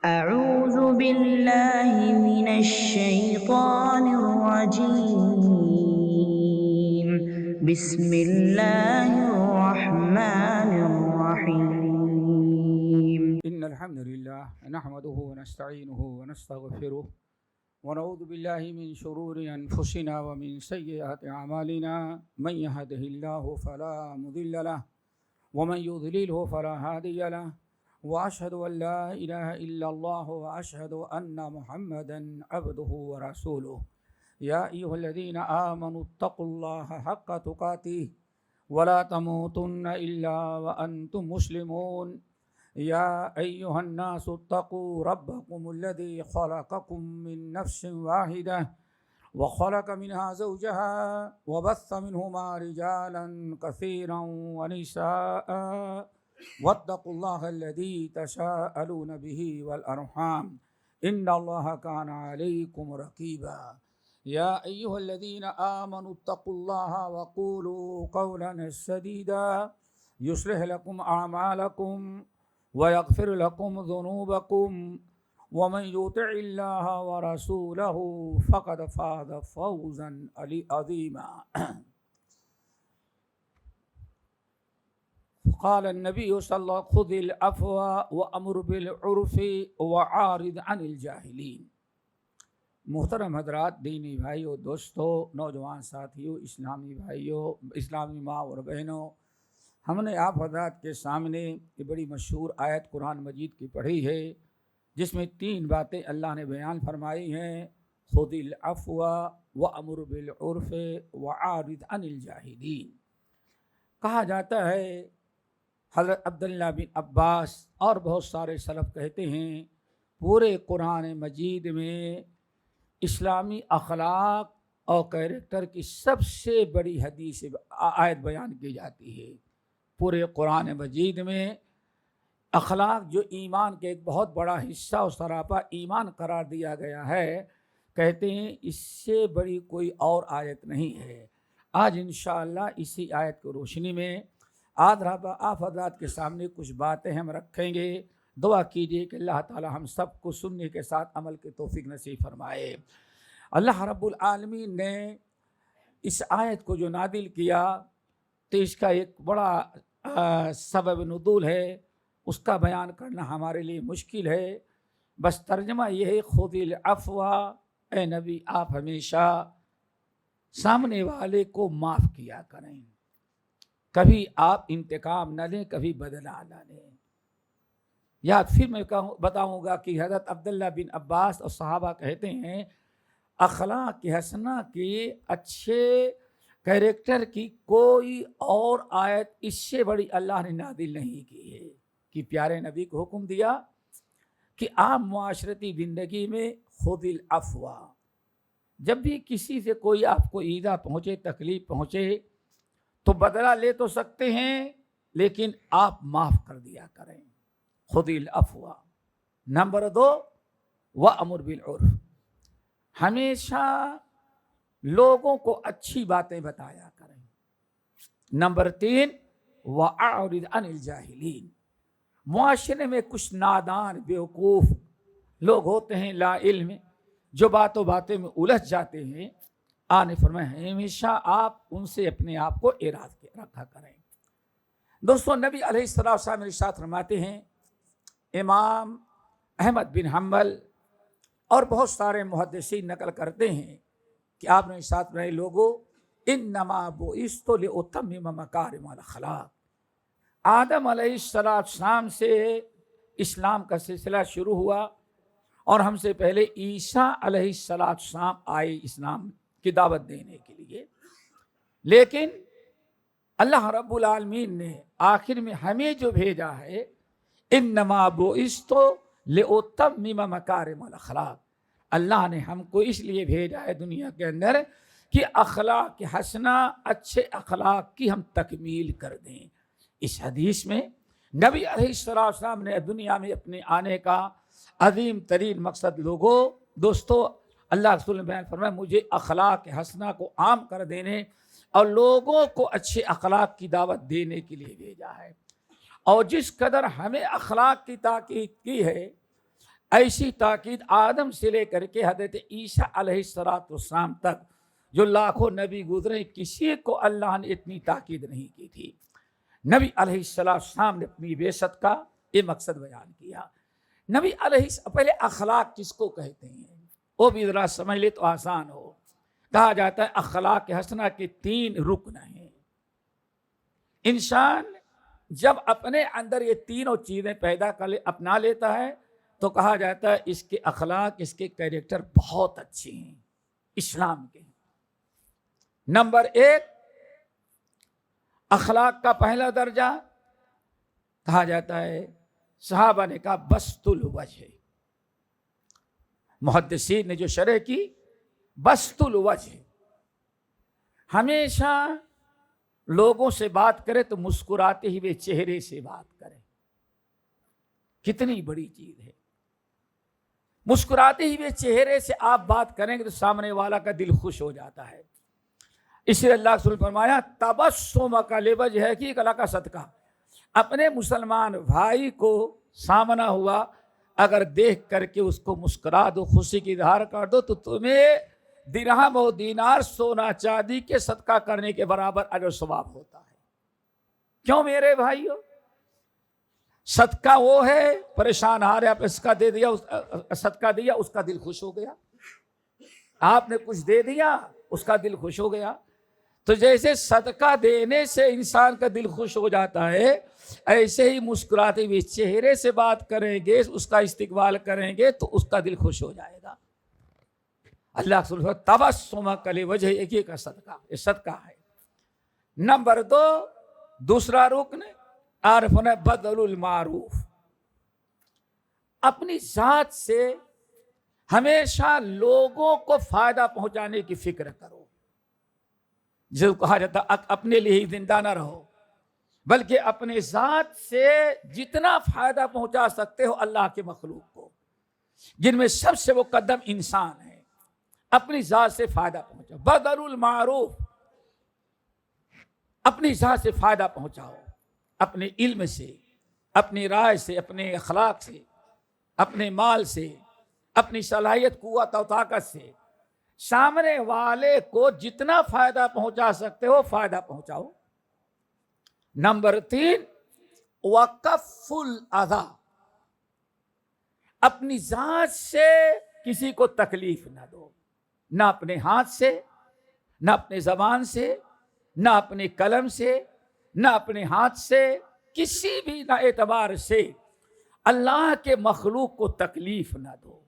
أعوذ بالله من الشيطان الرجيم. بسم الله الرحمن الرحيم. إن الحمد لله نحمده ونستعينه ونستغفره ونعوذ بالله من شرور أنفسنا ومن سيئات أعمالنا من يهده الله فلا مضل له ومن يضلله فلا هادي له وأشهد أن لا إله إلا الله وأشهد أن محمدا عبده ورسوله يا أيها الذين آمنوا اتقوا الله حق تقاته ولا تموتن إلا وأنتم مسلمون يا أيها الناس اتقوا ربكم الذي خلقكم من نفس واحدة وخلق منها زوجها وبث منهما رجالا كثيرا ونساء واتقوا الله الذي تساءلون به والأرحام إن الله كان عليكم رقيبا يا أيها الذين آمنوا اتقوا الله وقولوا قولا سديدا يصلح لكم أعمالكم ويغفر لكم ذنوبكم ومن يطع الله ورسوله فقد فاز فوزا عظيما قال النبي صلى الله عليه وسلم خذ العفو وأمر بالعرف وعارض عن الجاهلين. محترم حضرات، دینی بھائیوں، دوستوں، نوجوان ساتھیوں، اسلامی بھائیوں، اسلامی ماں اور بہنوں، ہم نے آپ حضرات کے سامنے یہ بڑی مشہور آیت قرآن مجید کی پڑھی ہے جس میں 3 باتیں اللہ نے بیان فرمائی ہیں: خذ العفو وامر بالعرف وعارض عن الجاہلین. کہا جاتا ہے حضرت عبداللہ بن عباس اور بہت سارے سلف کہتے ہیں پورے قرآن مجید میں اسلامی اخلاق اور کیریکٹر کی سب سے بڑی حدیث آیت بیان کی جاتی ہے. پورے قرآن مجید میں اخلاق جو ایمان کے ایک بہت بڑا حصہ اور سراپا ایمان قرار دیا گیا ہے، کہتے ہیں اس سے بڑی کوئی اور آیت نہیں ہے. آج انشاءاللہ اسی آیت کی روشنی میں آپ حضرات کے سامنے کچھ باتیں ہم رکھیں گے. دعا کیجیے کہ اللہ تعالی ہم سب کو سننے کے ساتھ عمل کی توفیق نصیب فرمائے. اللہ رب العالمین نے اس آیت کو جو نازل کیا تو اس کا ایک بڑا سبب نزول ہے، اس کا بیان کرنا ہمارے لیے مشکل ہے. بس ترجمہ یہ ہے: خذ العفو، اے نبی آپ ہمیشہ سامنے والے کو معاف کیا کریں، کبھی آپ انتقام نہ لیں، کبھی بدلہ نہ لیں. یا پھر میں بتاؤں گا کہ حضرت عبداللہ بن عباس اور صحابہ کہتے ہیں اخلاق کی حسنہ کی اچھے کیریکٹر کی کوئی اور آیت اس سے بڑی اللہ نے نازل نہیں کی ہے کہ پیارے نبی کو حکم دیا کہ آپ معاشرتی زندگی میں خذ العفو، جب بھی کسی سے کوئی آپ کو ایذا پہنچے، تکلیف پہنچے تو بدلہ لے تو سکتے ہیں لیکن آپ معاف کر دیا کریں. خذ العفو. نمبر 2 وامر بالعرف، ہمیشہ لوگوں کو اچھی باتیں بتایا کریں. نمبر 3 وَأَعْرِضْ عَنِ الْجَاهِلِينَ، معاشرے میں کچھ نادان بیوقوف لوگ ہوتے ہیں، لا علم، جو باتوں میں الجھ جاتے ہیں. آنے فرمائے ہمیشہ آپ ان سے اپنے آپ کو اعراض رکھا کریں. دوستوں، نبی علیہ السلام ارشاد فرماتے ہیں، امام احمد بن حنبل اور بہت سارے محدثین نقل کرتے ہیں کہ آپ نے ارشاد فرمایا، لوگوں انما بعثت لاتمم مکارم الاخلاق. آدم علیہ السلام سے اسلام کا سلسلہ شروع ہوا اور ہم سے پہلے عیسیٰ علیہ السلام آئے اسلام کی دعوت دینے کے لیے، لیکن اللہ رب العالمین نے آخر میں ہمیں جو بھیجا ہے، انما بعثت لاتمم مکارم الاخلاق، اللہ نے ہم کو اس لیے بھیجا ہے دنیا کے اندر کہ اخلاق حسنہ، اچھے اخلاق کی ہم تکمیل کر دیں. اس حدیث میں نبی علیہ السلام نے دنیا میں اپنے آنے کا عظیم ترین مقصد دوستو اللہ رسول نے بیان فرمایا، مجھے اخلاق حسنہ کو عام کر دینے اور لوگوں کو اچھے اخلاق کی دعوت دینے کے لیے بھیجا ہے. اور جس قدر ہمیں اخلاق کی تاکید کی ہے، ایسی تاکید آدم سے لے کر کے حضرت عیسیٰ علیہ السلام تک جو لاکھوں نبی گزرے، کسی کو اللہ نے اتنی تاکید نہیں کی تھی۔ نبی علیہ السلام نے اپنی بعثت کا یہ مقصد بیان کیا۔ نبی علیہ پہلے اخلاق کس کو کہتے ہیں وہ بھی ذرا سمجھ لے تو آسان ہو۔ کہا جاتا ہے اخلاق حسنہ کے 3 رکن ہیں۔ انسان جب اپنے اندر یہ تینوں چیزیں پیدا کر اپنا لیتا ہے تو کہا جاتا ہے اس کے اخلاق، اس کے کیریکٹر بہت اچھے ہیں، اسلام کے۔ نمبر 1 اخلاق کا پہلا درجہ کہا جاتا ہے، صحابہ نے کہا بسط الوجہ۔ محدثین نے جو شرح کی بسط الوجہ، ہمیشہ لوگوں سے بات کرے تو مسکراتے ہوئے چہرے سے بات کرے۔ کتنی بڑی چیز ہے، مسکراتے ہوئے چہرے سے آپ بات کریں گے تو سامنے والا کا دل خوش ہو جاتا ہے۔ اس لیے اللہ رسول نے فرمایا تبسمک لوجہک کلا کا صدقہ۔ اپنے مسلمان بھائی کو سامنا ہوا اگر دیکھ کر کے اس کو مسکرا دو، خوشی کی اظہار کر دو تو تمہیں درہم و دینار سونا چاندی کے صدقہ کرنے کے برابر اجر و ثواب ہوتا ہے۔ کیوں میرے بھائیو؟ صدقہ وہ ہے پریشان آ رہے، آپ نے صدقہ دے دیا، صدقہ دیا، اس کا دل خوش ہو گیا۔ آپ نے کچھ دے دیا، اس کا دل خوش ہو گیا۔ تو جیسے صدقہ دینے سے انسان کا دل خوش ہو جاتا ہے، ایسے ہی مسکراتے ہوئے چہرے سے بات کریں گے، اس کا استقبال کریں گے تو اس کا دل خوش ہو جائے گا۔ اللہ سبحانہ تبسمک لوجہک کا صدقہ، یہ صدقہ ہے۔ نمبر 2 دوسرا رکن عارفون بذل المعروف، اپنی ذات سے ہمیشہ لوگوں کو فائدہ پہنچانے کی فکر کرو۔ جو کہا جاتا اپنے لیے ہی زندہ نہ رہو، بلکہ اپنے ذات سے جتنا فائدہ پہنچا سکتے ہو اللہ کے مخلوق کو، جن میں سب سے مقدم انسان ہے، اپنی ذات سے فائدہ پہنچاؤ۔ بذل المعروف، اپنی ذات سے فائدہ پہنچاؤ، اپنے علم سے، اپنی رائے سے، اپنے اخلاق سے، اپنے مال سے، اپنی صلاحیت، قوت و طاقت سے سامنے والے کو جتنا فائدہ پہنچا سکتے ہو فائدہ پہنچاؤ۔ نمبر 3 وکف الاذی، اپنی ذات سے کسی کو تکلیف نہ دو، نہ اپنے ہاتھ سے، نہ اپنے زبان سے، نہ اپنے قلم سے، نہ اپنے ہاتھ سے، کسی بھی نہ اعتبار سے اللہ کے مخلوق کو تکلیف نہ دو۔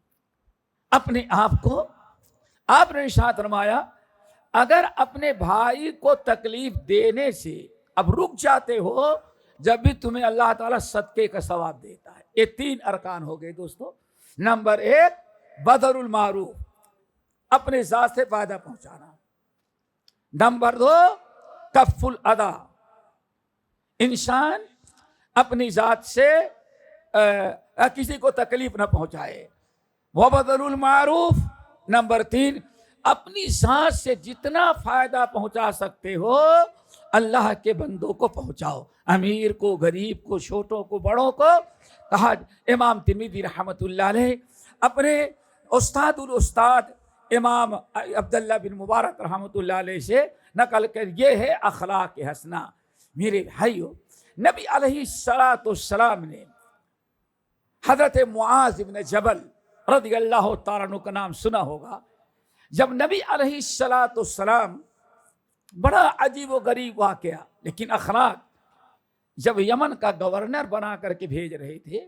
اپنے آپ کو، آپ نے ارشاد فرمایا اگر اپنے بھائی کو تکلیف دینے سے اب رک جاتے ہو، جب بھی تمہیں اللہ تعالیٰ صدقے کا ثواب دیتا ہے۔ یہ 3 ارکان ہو گئے دوستو۔ نمبر 1 بذل المعروف، اپنے ذات سے فائدہ پہنچانا۔ نمبر 2 کف الاذی، انسان اپنی ذات سے کسی کو تکلیف نہ پہنچائے۔ وبذل المعروف، نمبر 3 اپنی ذات سے جتنا فائدہ پہنچا سکتے ہو اللہ کے بندوں کو پہنچاؤ، امیر کو، غریب کو، چھوٹوں کو، بڑوں کو۔ کہا امام ترمذی رحمۃ اللہ علیہ اپنے استاد الاستاد امام عبداللہ بن مبارک رحمۃ اللہ علیہ سے نقل کر، یہ ہے اخلاق حسنہ۔ میرے بھائیو، نبی علیہ السلام نے حضرت معاذ بن جبل رضی اللہ تعالیٰ عنہ کا نام سنا ہوگا۔ جب نبی علیہ السلام، بڑا عجیب و غریب واقعہ لیکن اخلاق، جب یمن کا گورنر بنا کر کے بھیج رہے تھے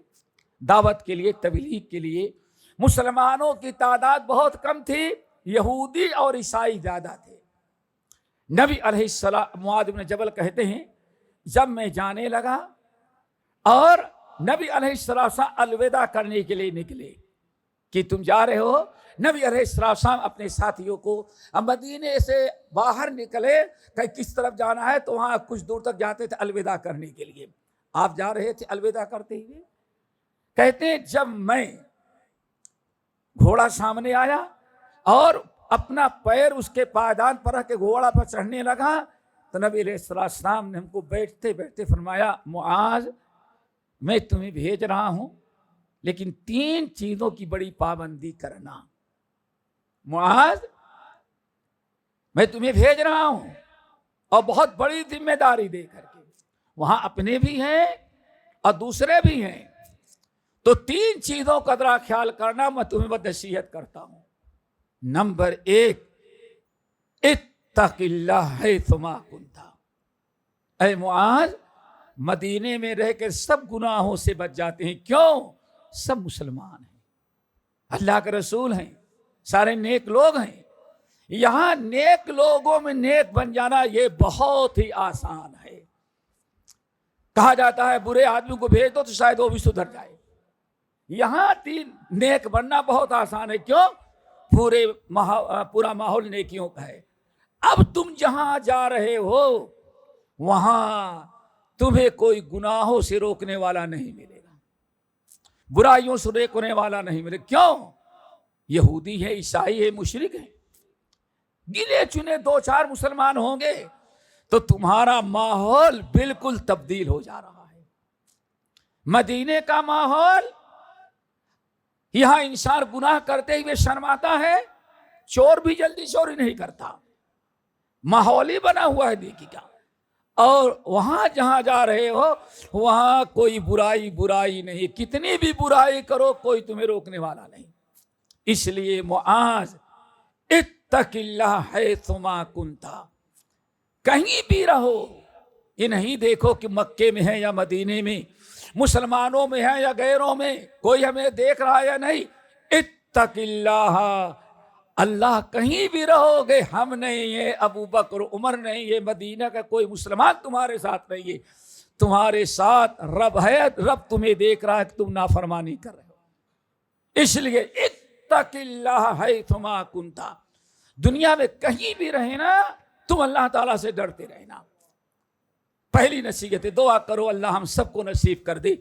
دعوت کے لیے، تبلیغ کے لیے، مسلمانوں کی تعداد بہت کم تھی، یہودی اور عیسائی زیادہ تھے۔ نبی علیہ السلام، معاذ بن جبل کہتے ہیں جب میں جانے لگا اور نبی علیہ السلام الوداع کرنے کے لیے نکلے کہ تم جا رہے ہو، نبی علیہ السلام اپنے ساتھیوں کو مدینے سے باہر نکلے کہ کس طرف جانا ہے تو وہاں کچھ دور تک جاتے تھے الوداع کرنے کے لیے۔ آپ جا رہے تھے الوداع کرتے ہوئے، کہتے ہیں جب میں گھوڑا سامنے آیا اور اپنا پیر اس کے پائدان پر رکھ کے گھوڑا پر چڑھنے لگا تو نبی علیہ السلام نے ہم کو بیٹھتے بیٹھتے فرمایا معاذ میں تمہیں بھیج رہا ہوں لیکن 3 چیزوں کی بڑی پابندی کرنا. معاذ میں تمہیں بھیج رہا ہوں اور بہت بڑی ذمہ داری دے کر کے. وہاں اپنے بھی ہیں اور دوسرے بھی ہیں. تو 3 چیزوں کا ذرا خیال کرنا. میں تمہیں بس نصیحت کرتا ہوں. نمبر 1، اتق اللہ حیثما کنت. اے معاذ، مدینے میں رہ کے سب گناہوں سے بچ جاتے ہیں. کیوں؟ سب مسلمان ہیں، اللہ کے رسول ہیں، سارے نیک لوگ ہیں. یہاں نیک لوگوں میں نیک بن جانا یہ بہت ہی آسان ہے. کہا جاتا ہے برے آدمی کو بھیج دو تو شاید وہ بھی سدھر جائے. یہاں 3 نیک بننا بہت آسان ہے. کیوں؟ پورا ماحول نیکیوں کا ہے. اب تم جہاں جا رہے ہو وہاں تمہیں کوئی گناہوں سے روکنے والا نہیں ملے گا، برائیوں سے روکنے والا نہیں ملے گا. کیوں؟ یہودی ہے، عیسائی ہے، مشرک ہے. گنے چنے 2-4 مسلمان ہوں گے تو تمہارا ماحول بالکل تبدیل ہو جا رہا ہے. مدینے کا ماحول، یہاں انسان گناہ کرتے ہوئے شرماتا ہے، چور بھی جلدی چوری نہیں کرتا. ماحول ہی بنا ہوا ہے نیکی کا. اور وہاں جہاں جا رہے ہو وہاں کوئی برائی نہیں. کتنی بھی برائی کرو کوئی تمہیں روکنے والا نہیں. اس لیے معاذ اتق اللہ حیثما کنت. کہیں بھی رہو، یہ نہیں دیکھو کہ مکے میں ہے یا مدینے میں، مسلمانوں میں ہے یا غیروں میں، کوئی ہمیں دیکھ رہا ہے یا نہیں. اتق اللہ. اللہ کہیں بھی رہو گے، ہم نہیں ہے، ابو بکر عمر نہیں ہے، مدینہ کا کوئی مسلمان تمہارے ساتھ نہیں ہے. تمہارے ساتھ رب ہے. رب تمہیں دیکھ رہا ہے کہ تم نافرمانی کر رہے ہو. اس لیے اتق اللہ حیثما کنت. دنیا میں کہیں بھی رہے نا، تم اللہ تعالیٰ سے ڈرتے رہنا. پہلی نصیحت ہے. دعا کرو اللہ ہم سب کو نصیب کر دے.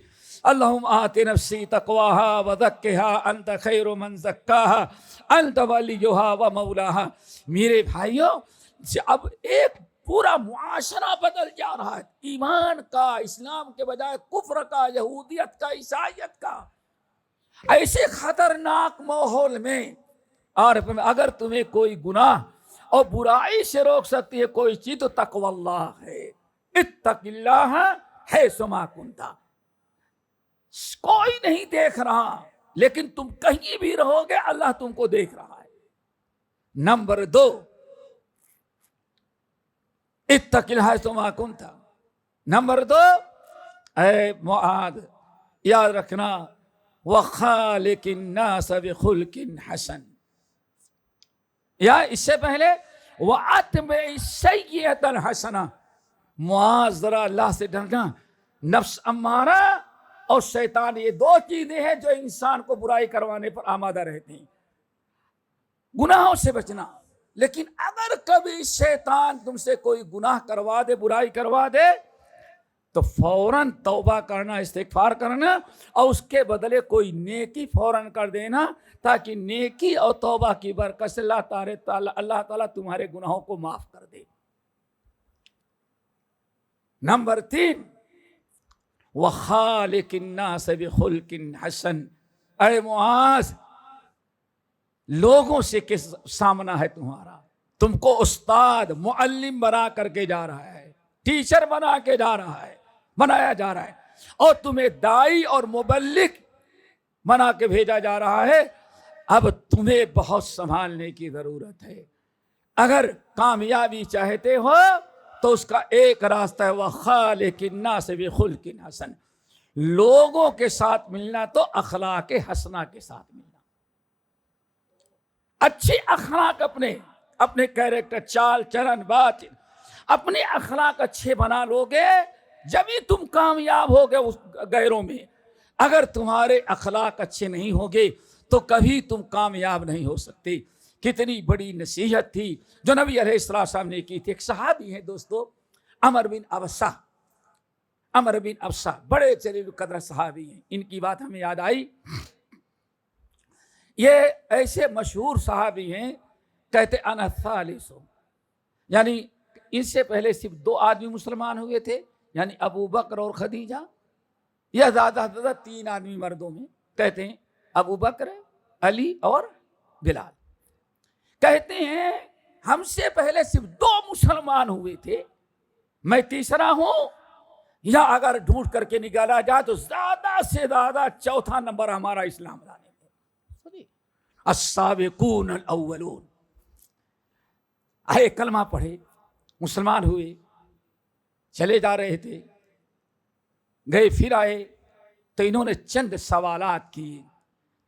اللہم آت نفسی تقواہا وزکہا انت خیر من زکاہا انت ولیہا ومولاہا. میرے بھائیوں، اب ایک پورا معاشرہ بدل جا رہا ہے. ایمان کا، اسلام کے بجائے کفر کا، یہودیت کا، عیسائیت کا. ایسے خطرناک ماحول میں اور اگر تمہیں کوئی گناہ اور برائی سے روک سکتی ہے کوئی چیز تو تقوی اللہ ہے. اتق اللہ حیثما کنت. کوئی نہیں دیکھ رہا لیکن تم کہیں بھی رہو گے اللہ تم کو دیکھ رہا ہے. نمبر 2، اتق اللہ حیثما کنت. نمبر 2، اے معاذ یاد رکھنا، وخالق الناس بخلق حسن. یا اس سے پہلے وَأَتْبِعِ السَّيِّئَةَ الْحَسَنَةَ. معاذ ذرا اللہ سے ڈرنا. نفس امارہ اور شیطان یہ 2 چیزیں ہیں جو انسان کو برائی کروانے پر آمادہ رہتے ہیں. گناہوں سے بچنا. لیکن اگر کبھی شیطان تم سے کوئی گناہ کروا دے، برائی کروا دے، تو فوراً توبہ کرنا، استغفار کرنا اور اس کے بدلے کوئی نیکی فوراً کر دینا، تاکہ نیکی اور توبہ کی برکت سے اللہ تعالیٰ تمہارے گناہوں کو معاف کر دے. نمبر 3، وَخَالِقِ النَّاسَ بِخُلْقٍ حَسَنٍ. اے معاذ، لوگوں سے کس سامنا ہے تمہارا؟ تم کو استاد معلم بنا کر کے جا رہا ہے، ٹیچر بنا کے جا رہا ہے، بنایا جا رہا ہے، اور تمہیں دائی اور مبلغ بنا کے بھیجا جا رہا ہے. اب تمہیں بہت سنبھالنے کی ضرورت ہے. اگر کامیابی چاہتے ہو تو اس کا ایک راستہ ہے وَخَالِقِ النَّاسِ بِخُلْقٍ حَسَنٍ. لوگوں کے ساتھ ملنا تو اخلاق حسنہ کے ساتھ ملنا. اچھے اخلاق اپنے کیریکٹر، چال چلن، بات، اپنے اخلاق اچھے بنا لوگے جبھی تم کامیاب ہوگے اس غیروں میں. اگر تمہارے اخلاق اچھے نہیں ہوگے تو کبھی تم کامیاب نہیں ہو سکتے. کتنی بڑی نصیحت تھی جو نبی علیہ السلام نے کی تھی. ایک صحابی ہیں دوستو، عمر بن ابسہ، بڑے جلیل القدر صحابی ہیں. ان کی بات ہمیں یاد آئی. یہ ایسے مشہور صحابی ہیں، کہتے انا الثالث، یعنی ان سے پہلے صرف 2 آدمی مسلمان ہوئے تھے، یعنی ابو بکر اور خدیجہ، یا زیادہ 3 آدمی مردوں میں. کہتے ہیں ابو بکر، علی اور بلال. کہتے ہیں ہم سے پہلے صرف 2 مسلمان ہوئے تھے، میں تیسرا ہوں، یا اگر ڈھونڈ کر کے نکالا جائے تو زیادہ سے زیادہ 4تھا نمبر ہمارا اسلام لانے میں. السابقون الاولون. آئے کلمہ پڑھے، مسلمان ہوئے، چلے جا رہے تھے، گئے پھر آئے تو انہوں نے چند سوالات کیے،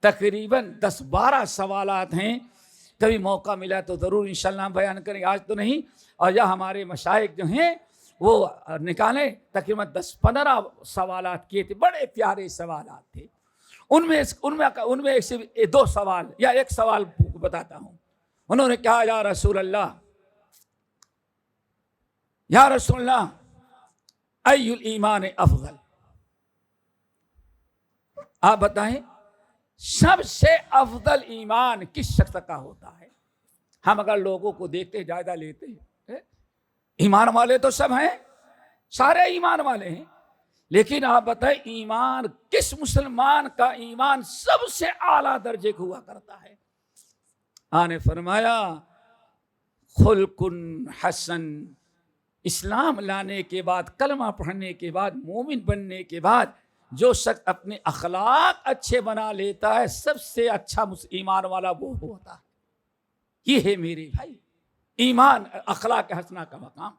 تقریباً 10-12 سوالات ہیں. کبھی موقع ملا تو ضرور انشاءاللہ بیان کریں، آج تو نہیں. اور یا ہمارے مشائخ جو ہیں وہ نکالیں، تقریباً 10-15 سوالات کیے تھے، بڑے پیارے سوالات تھے. ان میں صرف 2 سوال یا 1 سوال بتاتا ہوں. انہوں نے کہا یا رسول اللہ، یا رسول اللہ ای الایمان افضل، آپ بتائیں سب سے افضل ایمان کس شخص کا ہوتا ہے؟ ہم اگر لوگوں کو دیکھتے جائزہ لیتے ہیں، ایمان والے تو سب ہیں، سارے ایمان والے ہیں، لیکن آپ بتائیں ایمان کس مسلمان کا ایمان سب سے اعلیٰ درجے کا ہوا کرتا ہے؟ آپ نے فرمایا خلق حسن. اسلام لانے کے بعد، کلمہ پڑھنے کے بعد، مومن بننے کے بعد جو شخص اپنے اخلاق اچھے بنا لیتا ہے، سب سے اچھا ایمان والا وہ ہوتا ہے. یہ ہے میرے بھائی ایمان، اخلاق حسنہ کا مقام.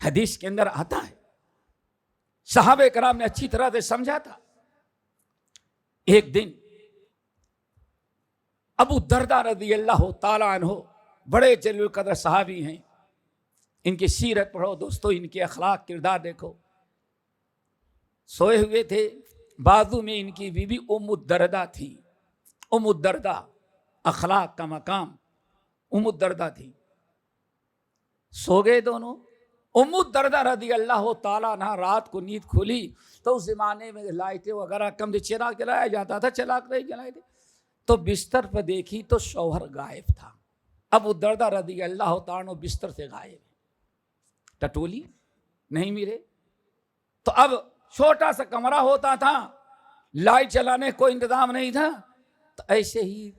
حدیث کے اندر آتا ہے، صحابہ کرام نے اچھی طرح سے سمجھا تھا. ایک دن ابو درداء رضی اللہ تعالیٰ عنہ بڑے جلیل القدر صحابی ہیں، ان کی سیرت پڑھو دوستو، ان کے اخلاق کردار دیکھو. سوئے ہوئے تھے، بازو میں ان کی بیوی ام الدرداء تھی. ام الدرداء، اخلاق کا مقام، ام الدرداء تھی. سو گئے دونوں. ام الدرداء رضی اللہ تعالیٰ عنہ رات کو نیند کھلی تو اس زمانے میں لائٹیں وغیرہ کم تھے، چراغ جلایا جاتا تھا، چراغ نہیں جلائے تھے. تو بستر پہ دیکھی تو شوہر غائب تھا. ابو الدرداء رضی اللہ تعالیٰ عنہ بستر سے غائب، ٹٹولی نہیں ملے. تو اب چھوٹا سا کمرہ ہوتا تھا، لائٹ چلانے کوئی انتظام نہیں تھا، تو ایسے ہی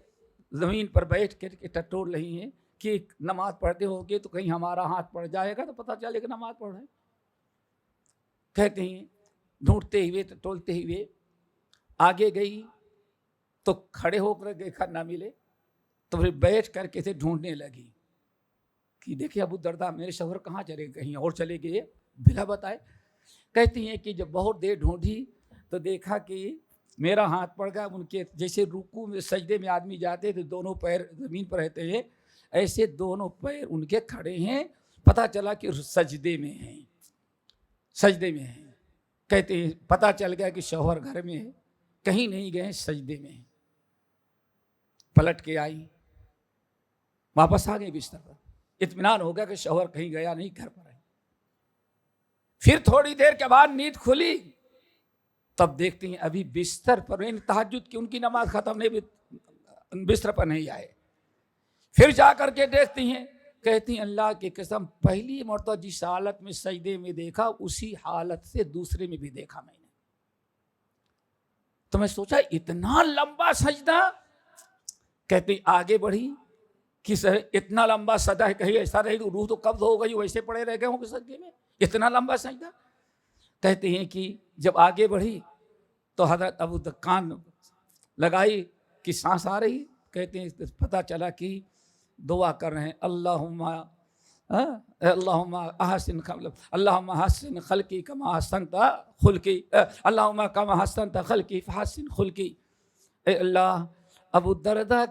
زمین پر بیٹھ کر کے ٹٹول رہی ہیں کہ نماز پڑھتے ہو گے تو کہیں ہمارا ہاتھ پڑ جائے گا تو پتہ چلے گا نماز پڑھ رہے. کہتے ہیں ڈھونڈتے ہوئے ٹٹولتے ہوئے آگے گئی تو کھڑے ہو کر دیکھا نہ ملے، تو پھر بیٹھ کر کے ڈھونڈنے لگی کہ دیکھیں ابو الدرداء میرے شوہر کہاں چلے گئے، کہیں اور چلے گئے، بلا بتائے. کہتی ہیں کہ جب بہت دیر ڈھونڈی تو دیکھا کہ میرا ہاتھ پڑ گیا. ان کے جیسے رکوع میں سجدے میں آدمی جاتے تو دونوں پیر زمین پر رہتے ہیں، ایسے دونوں پیر ان کے کھڑے ہیں. پتہ چلا کہ سجدے میں ہیں، سجدے میں ہیں. کہتے ہیں پتہ چل گیا کہ شوہر گھر میں ہے، کہیں نہیں گئے، سجدے میں ہیں. پلٹ کے آئی، واپس آ گئے بستر پر. اطمینان ہو گیا کہ شوہر کہیں گیا نہیں، گھر پر ہے. پھر تھوڑی دیر کے بعد نیند کھلی، تب دیکھتی ہیں ابھی بستر پر تہجد کی ان کی نماز ختم نہیں، بستر پر نہیں آئے. پھر جا کر کے دیکھتی ہیں، کہتی ہیں اللہ کی قسم پہلی مرتبہ جس حالت میں سجدے میں دیکھا اسی حالت سے دوسرے میں بھی دیکھا میں نے. تو میں سوچا اتنا لمبا سجدہ. کہتی آگے بڑھی کہ اتنا لمبا سجدہ ہے، کہیں ایسا رہے تو روح تو قبض ہو گئی، ویسے پڑے رہ گئے ہوں گے سجدے میں، اتنا لمبا سجدہ. کہتے ہیں کہ جب آگے بڑھی تو حضرت ابو کان لگائی کہ سانس آ رہی. کہتے ہیں پتہ چلا کہ دعا کر رہے ہیں اللہم حسن خلقی کما حسنت خلقی، اللہم کما حسنت خلقی فحسن خلقی. اے اللہ ابو الدرداء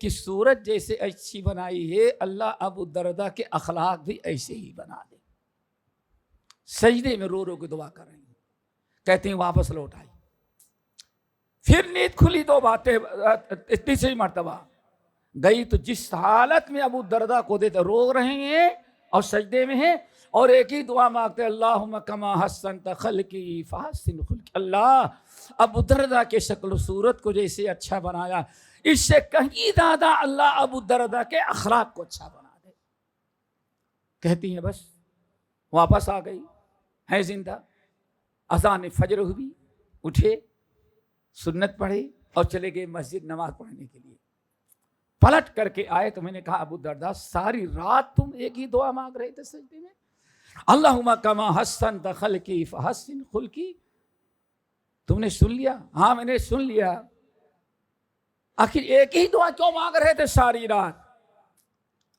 کی صورت جیسے اچھی بنائی ہے، اللہ ابو الدرداء کے اخلاق بھی ایسے ہی بنا دے. سجدے میں رو رو کے دعا کر رہی ہیں. کہتے ہیں واپس لوٹ آئی. پھر نیند کھلی 2 باتیں، تیسری مرتبہ گئی تو جس حالت میں ابو الدرداء کو دیتے رو رہے ہیں اور سجدے میں ہیں اور ایک ہی دعا مانگتے اللہم کما حسنت خلقی فحسن خلقی. اللہ ابو الدرداء کے شکل و صورت کو جیسے اچھا بنایا، اس سے کہیں زیادہ اللہ ابو الدرداء کے اخلاق کو اچھا بنا دے. کہتی ہیں بس واپس آ گئی، ہے زندہ. اذان فجر ہوئی، اٹھے، سنت پڑھی اور چلے گئے مسجد نماز پڑھنے کے لیے. پلٹ کر کے آئے تو میں نے کہا ابو الدرداء ساری رات تم ایک ہی دعا مانگ رہے تھے سجدے میں, اللہم کما حسنت خلقی فحسن خلقی. تم نے سن لیا؟ ہاں میں نے سن لیا. آخر ایک ہی دعا کیوں مانگ رہے تھے ساری رات؟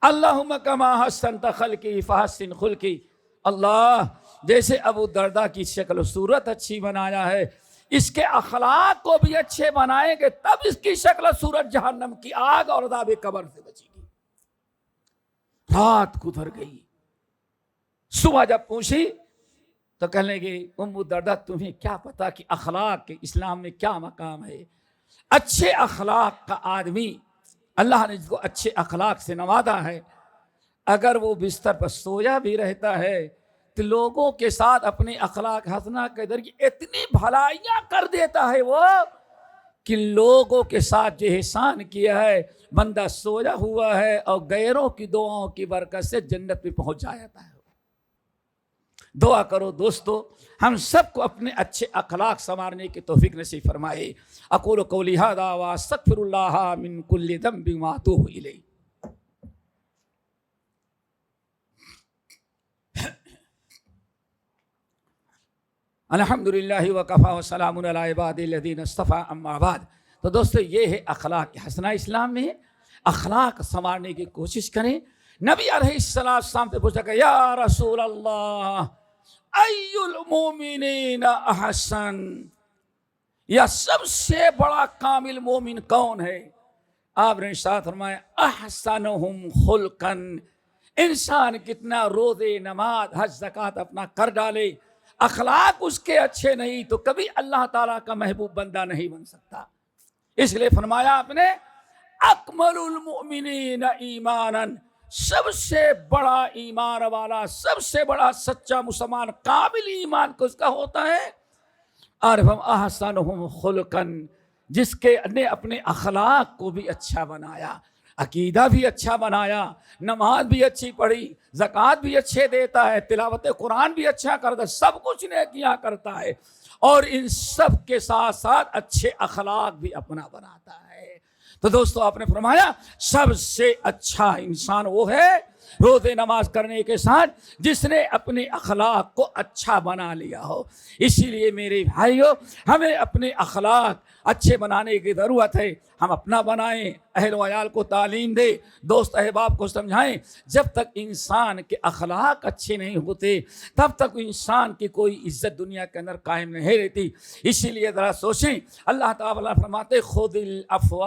اللہم کما حسنت خلقی فحسن خلقی. اللہ جیسے ابو الدرداء کی شکل و صورت اچھی بنایا ہے, اس کے اخلاق کو بھی اچھے بنائیں گے تب اس کی شکل و صورت جہنم کی آگ اور عذاب قبر سے بچے گی. رات گزر گئی. صبح جب پوچھی تو کہنے لگے ام الدرداء تمہیں کیا پتا کہ اخلاق کے اسلام میں کیا مقام ہے. اچھے اخلاق کا آدمی, اللہ نے جس کو اچھے اخلاق سے نوازا ہے, اگر وہ بستر پر سویا بھی رہتا ہے تو لوگوں کے ساتھ اپنے اخلاق حسنہ کے ذریعے اتنی بھلائیاں کر دیتا ہے وہ کہ لوگوں کے ساتھ جو احسان کیا ہے بندہ سویا ہوا ہے اور غیروں کی دعاؤں کی برکت سے جنت میں پہنچ جاتا ہے. دعا کرو دوستو ہم سب کو اپنے اچھے اخلاق سنوارنے کی توفیق نصیب فرمائے. اقول قولی ھذا واستغفر اللہ من کل ذنب واتوب الیہ. الحمدللہ وکفی وسلام علی عبادہ الذین اصطفی اما بعد. تو دوستو یہ ہے اخلاق حسنہ. اسلام میں اخلاق سنوارنے کی کوشش کریں. نبی علیہ السلام سے پوچھا کہ یا رسول اللہ ای المومنین احسن, یا سب سے بڑا کامل مومن کون ہے؟ آپ نے ارشاد فرمایا احسنہم خلقا. انسان کتنا روزے نماز حج زکوٰۃ اپنا کر ڈالے, اخلاق اس کے اچھے نہیں تو کبھی اللہ تعالیٰ کا محبوب بندہ نہیں بن سکتا. اس لیے فرمایا آپ نے اکمل المؤمنین ایمانا, سب سے بڑا ایمان والا, سب سے بڑا سچا مسلمان کامل ایمان کو اس کا ہوتا ہے عارفہم احسنہم خلقا, جس کے نے اپنے اخلاق کو بھی اچھا بنایا, عقیدہ بھی اچھا بنایا, نماز بھی اچھی پڑھی, زکوٰۃ بھی اچھے دیتا ہے, تلاوت قرآن بھی اچھا کرتا ہے, سب کچھ نیکیاں کرتا ہے اور ان سب کے ساتھ ساتھ اچھے اخلاق بھی اپنا بناتا ہے. تو دوستو آپ نے فرمایا سب سے اچھا انسان وہ ہے روزے نماز کرنے کے ساتھ جس نے اپنے اخلاق کو اچھا بنا لیا ہو. اسی لیے میرے بھائیو ہمیں اپنے اخلاق اچھے بنانے کی ضرورت ہے. ہم اپنا بنائیں, اہل و عیال کو تعلیم دیں, دوست احباب کو سمجھائیں. جب تک انسان کے اخلاق اچھے نہیں ہوتے تب تک انسان کی کوئی عزت دنیا کے اندر قائم نہیں رہتی. اسی لیے ذرا سوچیں, اللہ تعالیٰ فرماتے خذ العفو,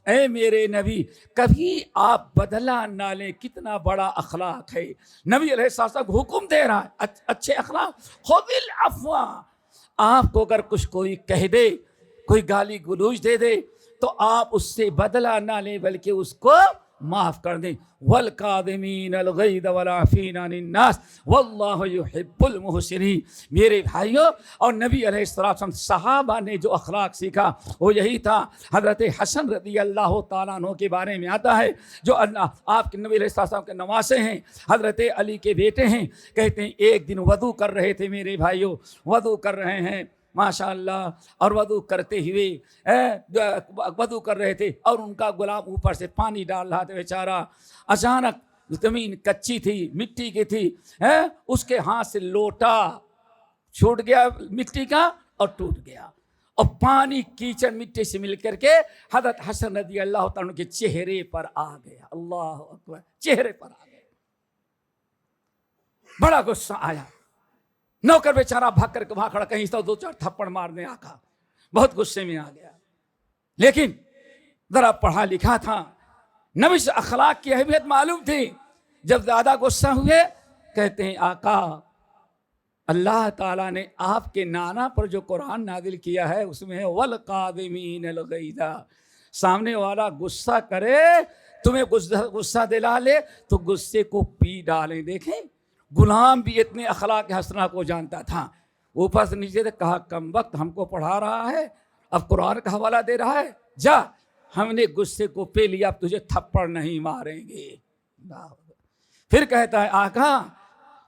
اے میرے نبی کبھی آپ بدلہ نہ لیں. کتنا بڑا اخلاق ہے. نبی علیہ السلام کو حکم دے رہا ہے اچھے اخلاق. خذ العفو, آپ کو اگر کچھ کوئی کہہ دے, کوئی گالی گلوچ دے دے تو آپ اس سے بدلہ نہ لیں بلکہ اس کو معاف کر دیں. والکاظمین الغیظ والعافین عن الناس واللہ یحب المحسنین. میرے بھائیوں اور نبی علیہ السلام صحابہ نے جو اخلاق سیکھا وہ یہی تھا. حضرت حسن رضی اللہ تعالیٰ عنہ کے بارے میں آتا ہے جو اللہ آپ کے نبی علیہ السلام کے نواسے ہیں, حضرت علی کے بیٹے ہیں. کہتے ہیں ایک دن وضو کر رہے تھے میرے بھائیوں, وضو کر رہے ہیں ماشاء اللہ, اور وضو کرتے ہوئے وضو کر رہے تھے اور ان کا غلام اوپر سے پانی ڈال رہا تھا بیچارہ. اچانک زمین کچی تھی, مٹی کی تھی, اس کے ہاتھ سے لوٹا چھوٹ گیا مٹی کا اور ٹوٹ گیا اور پانی کیچڑ مٹی سے مل کر کے حضرت حسن رضی اللہ تعالیٰ کے چہرے پر آ گیا. اللہ اکبر, چہرے پر آ گیا. بڑا غصہ آیا. نوکر بیچارہ بھاگ کر کے وہاں کھڑا, کہیں تو 2-4 تھپڑ مارنے آقا, بہت غصے میں آ گیا. لیکن ذرا پڑھا لکھا تھا, نبی سے اخلاق کی اہمیت معلوم تھی. جب زیادہ غصہ ہوئے کہتے ہیں آقا اللہ تعالیٰ نے آپ کے نانا پر جو قرآن نازل کیا ہے اس میں ہے والقاظمین الغیظ. سامنے والا غصہ کرے, تمہیں غصہ دلا لے تو غصے کو پی ڈالیں. دیکھیں غلام بھی اتنے اخلاق حسنہ کو جانتا تھا. اوپر سے نیچے سے کہا کم وقت ہم کو پڑھا رہا ہے, اب قرآن کا حوالہ دے رہا ہے, جا ہم نے غصے کو پی لیا, اب تجھے تھپڑ نہیں ماریں گے. پھر کہتا ہے آقا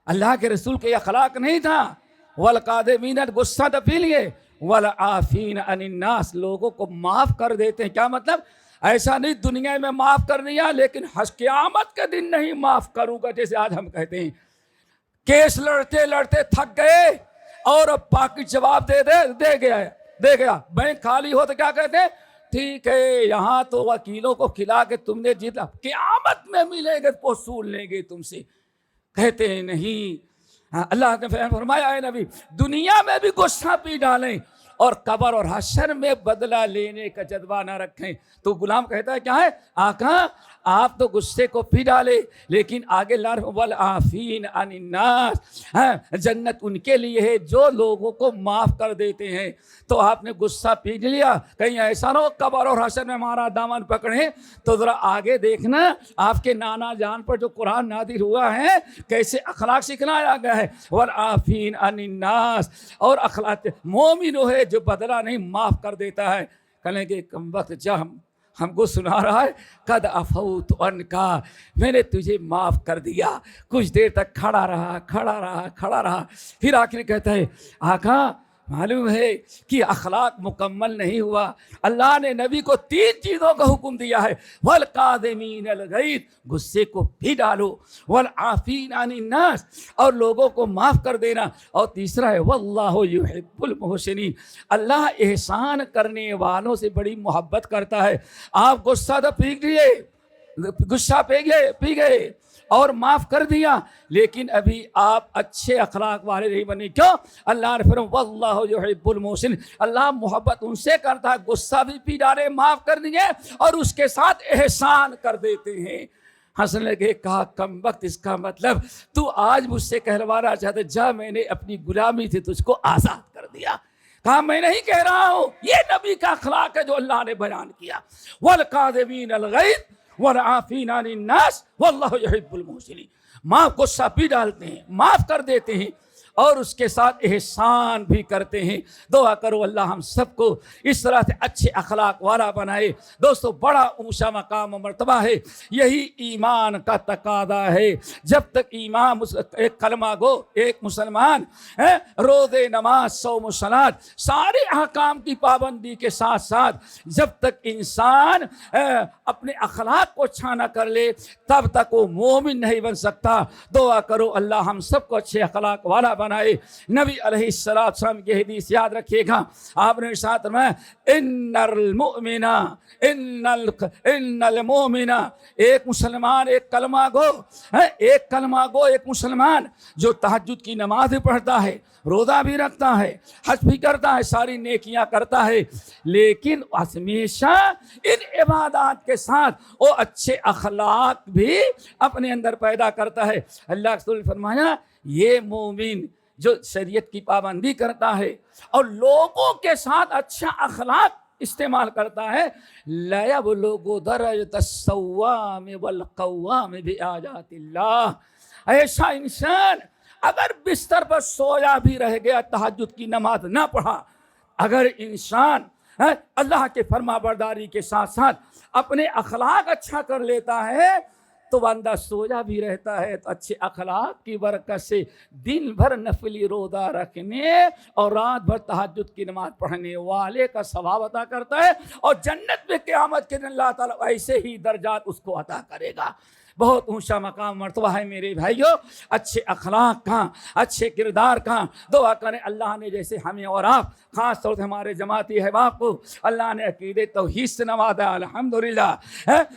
اللہ کے رسول کے اخلاق نہیں تھا والقاظمین, غصہ تو پی لیے, والعافین عن الناس، لوگوں کو معاف کر دیتے ہیں. کیا مطلب؟ ایسا نہیں دنیا میں معاف کر دیا لیکن قیامت کے دن نہیں معاف کروں گا. جیسے آج ہم کہتے ہیں کیس لڑتے لڑتے تھک گئے اور اب باقی جواب دے گیا بینک خالی ہو تو کیا کہتے ہیں؟ ٹھیک ہے یہاں تو وکیلوں کو کھلا کے تم نے جیتا، قیامت میں ملیں گے وصول لیں گے تم سے. کہتے ہیں نہیں. اللہ نے فرمایا اے نبی دنیا میں بھی غصہ پی ڈالیں اور قبر اور حشر میں بدلہ لینے کا جذبہ نہ رکھیں. تو غلام کہتا ہے کیا ہے؟ آقا آپ تو غصے کو پی ڈالے لیکن آگے والعافین عن الناس، جنت ان کے لیے ہے جو لوگوں کو معاف کر دیتے ہیں. تو آپ نے غصہ پی لیا، کہیں ایسا نہ ہو قبر اور حشر میں ہمارا دامن پکڑیں. تو ذرا آگے دیکھنا آپ کے نانا جان پر جو قرآن نازل ہوا ہے کیسے اخلاق سکھلایا گیا ہے. والعافین عن الناس، اور اخلاق مومن وہ ہے جو بدلہ نہیں معاف کر دیتا ہے. کہنے کے کم وقت جب ہم کو سنا رہا ہے قد عفوت عنکا، میں نے تجھے معاف کر دیا. کچھ دیر تک کھڑا رہا پھر آخر کہتا ہے آقا معلوم ہے کہ اخلاق مکمل نہیں ہوا. اللہ نے نبی کو 3 چیزوں کا حکم دیا ہے. والقاذمین الغیظ، غصے کو پی ڈالو. والعافین عن الناس، اور لوگوں کو معاف کر دینا. اور تیسرا ہے واللہ یحب المحسنین، اللہ احسان کرنے والوں سے بڑی محبت کرتا ہے. آپ غصہ تو غصہ پی گئے اور معاف کر دیا لیکن ابھی آپ اچھے اخلاق والے نہیں بنے. کیوں؟ اللہ نے فرمایا واللہ یحب المحسنین، اللہ محبت ان سے کرتا ہے غصہ بھی پی ڈالے معاف کر دیے اور اس کے ساتھ احسان کر دیتے ہیں. ہنسنے لگے. کہا کم وقت اس کا مطلب تو آج مجھ سے کہلوانا چاہتے جا میں نے اپنی غلامی سے تجھ کو آزاد کر دیا. کہا میں نہیں کہہ رہا ہوں، یہ نبی کا اخلاق ہے جو اللہ نے بیان کیا. والقاذمین الغیظ والعافین عن الناس واللہ یحب المحسنین. معاف غصہ پی ڈالتے ہیں، معاف کر دیتے ہیں اور اس کے ساتھ احسان بھی کرتے ہیں. دعا کرو اللہ ہم سب کو اس طرح سے اچھے اخلاق والا بنائے. دوستو بڑا اونچا مقام و مرتبہ ہے، یہی ایمان کا تقاضا ہے. جب تک ایمان ایک کلمہ گو، ایک مسلمان روزے نماز صوم و صلات سارے احکام کی پابندی کے ساتھ ساتھ جب تک انسان اپنے اخلاق کو اچھا نہ کر لے تب تک وہ مومن نہیں بن سکتا. دعا کرو اللہ ہم سب کو اچھے اخلاق والا بنائے. نبی علیہ السلام کی حدیث یاد رکھیے گا، آپ نے ارشاد فرمایا ان المؤمن، ایک مسلمان ایک کلمہ گو ایک مسلمان جو تہجد کی نماز بھی پڑھتا ہے، روزہ بھی رکھتا ہے، حج بھی کرتا ہے، ساری نیکیاں کرتا ہے، لیکن ہمیشہ ان عبادات کے ساتھ وہ اچھے اخلاق بھی اپنے اندر پیدا کرتا ہے. اللہ کے رسول نے فرمایا یہ مومن جو شریعت کی پابندی کرتا ہے اور لوگوں کے ساتھ اچھا اخلاق استعمال کرتا ہے، لا یبلغ درجۃ الصوام والقوام بآیات اللہ. ایسا انسان اگر بستر پر سویا بھی رہ گیا، تہجد کی نماز نہ پڑھا، اگر انسان اللہ کے فرما برداری کے ساتھ ساتھ اپنے اخلاق اچھا کر لیتا ہے تو بندہ سویا بھی رہتا ہے تو اچھے اخلاق کی برکت سے دن بھر نفلی روزہ رکھنے اور رات بھر تہجد کی نماز پڑھنے والے کا ثواب عطا کرتا ہے، اور جنت میں قیامت کے دن اللہ تعالیٰ ایسے ہی درجات اس کو عطا کرے گا. بہت اونچا مقام مرتبہ ہے میرے بھائیوں اچھے اخلاق کا، اچھے کردار کا. دعا کریں اللہ نے جیسے ہمیں اور آپ خاص طور سے ہمارے جماعتی احباب کو اللہ نے عقیدے توحید سے نوازا، الحمدللہ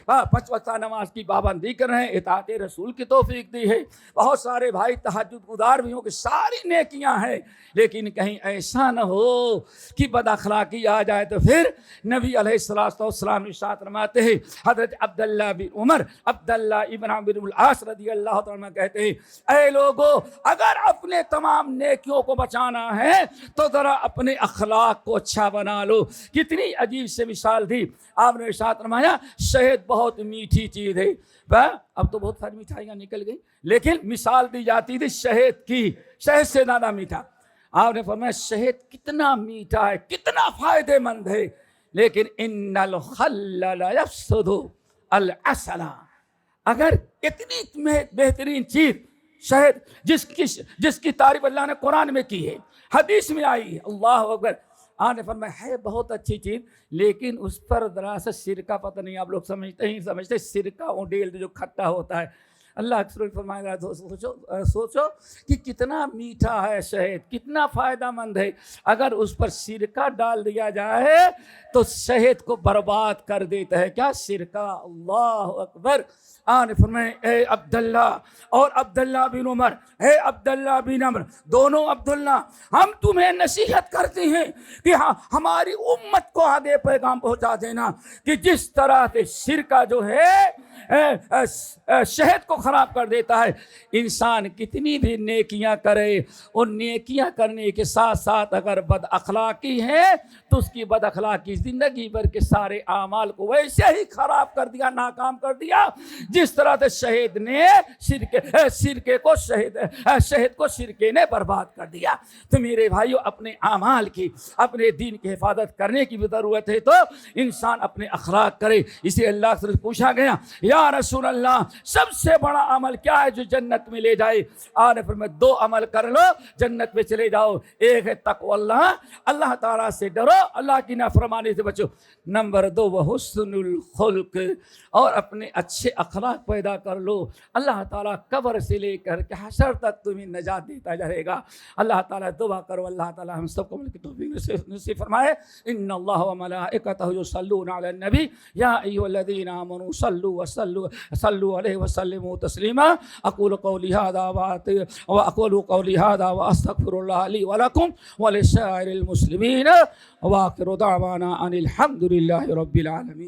5 وقتہ نماز کی پابندی کر رہے ہیں، اطاعت رسول کی توفیق دی ہے. بہت سارے بھائی تہجد گزار بھی ہوں کہ ساری نیکیاں ہیں، لیکن کہیں ایسا نہ ہو کہ بد اخلاقی آ جائے تو پھر نبی علیہ السلام ارشاد فرماتے ہیں، حضرت عبداللہ بن عمر عبداللہ ابن عمرو بن العاص رضی اللہ تعالیٰ عنہ کہتے ہیں اے لوگو اگر اپنے تمام نیکیوں کو بچانا ہے تو ذرا اپنے اخلاق کو اچھا بنا لو. کتنی عجیب سے مثال دی. آپ نے ارشاد فرمایا شہد بہت میٹھی چیز ہے، اب تو بہت ساری مٹھائیاں نکل گئی لیکن مثال دی جاتی تھی شہد کی، شہد سے زیادہ میٹھا. آپ نے فرمایا شہد کتنا میٹھا ہے، کتنا فائدہ مند ہے، لیکن ان الخل لا یفسد العسل. اگر اتنی بہترین چیز شہد جس کی تعریف اللہ نے قرآن میں کی ہے، حدیث میں آئی ہے، اللہ اکبر، آپ نے فرمایا ہے بہت اچھی چیز، لیکن اس پر ذرا سا سرکہ، پتہ نہیں آپ لوگ سمجھتے سرکہ اونڈیل جو کھٹا ہوتا ہے، اللہ اکثر فرمایا سوچو کہ کتنا میٹھا ہے شہد، کتنا فائدہ مند ہے، اگر اس پر سرکہ ڈال دیا جائے تو شہد کو برباد کر دیتا ہے کیا سرکہ۔ اللہ اکبر۔ آپ نے فرمایا اے عبداللہ اور عبداللہ بن عمر، اے عبداللہ بن عمر، دونوں عبداللہ، ہم تمہیں نصیحت کرتے ہیں کہ ہماری امت کو آگے پیغام پہنچا دینا کہ جس طرح سے سرکہ جو ہے شہد کو خراب کر دیتا ہے، انسان کتنی بھی نیکیاں کرے، ان نیکیاں کرنے کے ساتھ ساتھ اگر بد اخلاقی ہے تو اس کی بد اخلاقی زندگی بھر کے سارے اعمال کو ویسے ہی خراب کر دیا، ناکام کر دیا، جس طرح سے شہد نے شہد کو سرکے نے برباد کر دیا۔ تو میرے بھائیو، اپنے اعمال کی، اپنے دین کی حفاظت کرنے کی بھی ضرورت ہے، تو انسان اپنے اخلاق کرے۔ اسی اللہ سے پوچھا گیا یا رسول اللہ سب سے بڑا عمل کیا ہے جو جنت میں لے جائے؟ آپ نے فرمایا 2 عمل کر لو جنت میں چلے جاؤ، ایک ہے تقوی اللہ، اللہ تعالیٰ سے ڈرو، اللہ کی نافرمانی سے بچو، نمبر 2 وحسن الخلق، اور اپنے اچھے اخلاق پیدا کر لو، اللہ تعالیٰ قبر سے لے کر کے حشر تک تمہیں نجات دیتا جائے گا۔ اللہ تعالیٰ دعا کرو اللہ تعالیٰ ہم سب کو مل کے توفیق نصیب فرمائے۔ ان اللہ وملائکتہ یصلون علی النبی یا ایھا الذین آمنوا صلوا علیہ وسلموا تسلیما۔ اقول قولی ھذا واستغفر اللہ لی ولکم ولسائر المسلمین، وآخر دعوانا ان الحمد للہ رب العالمین۔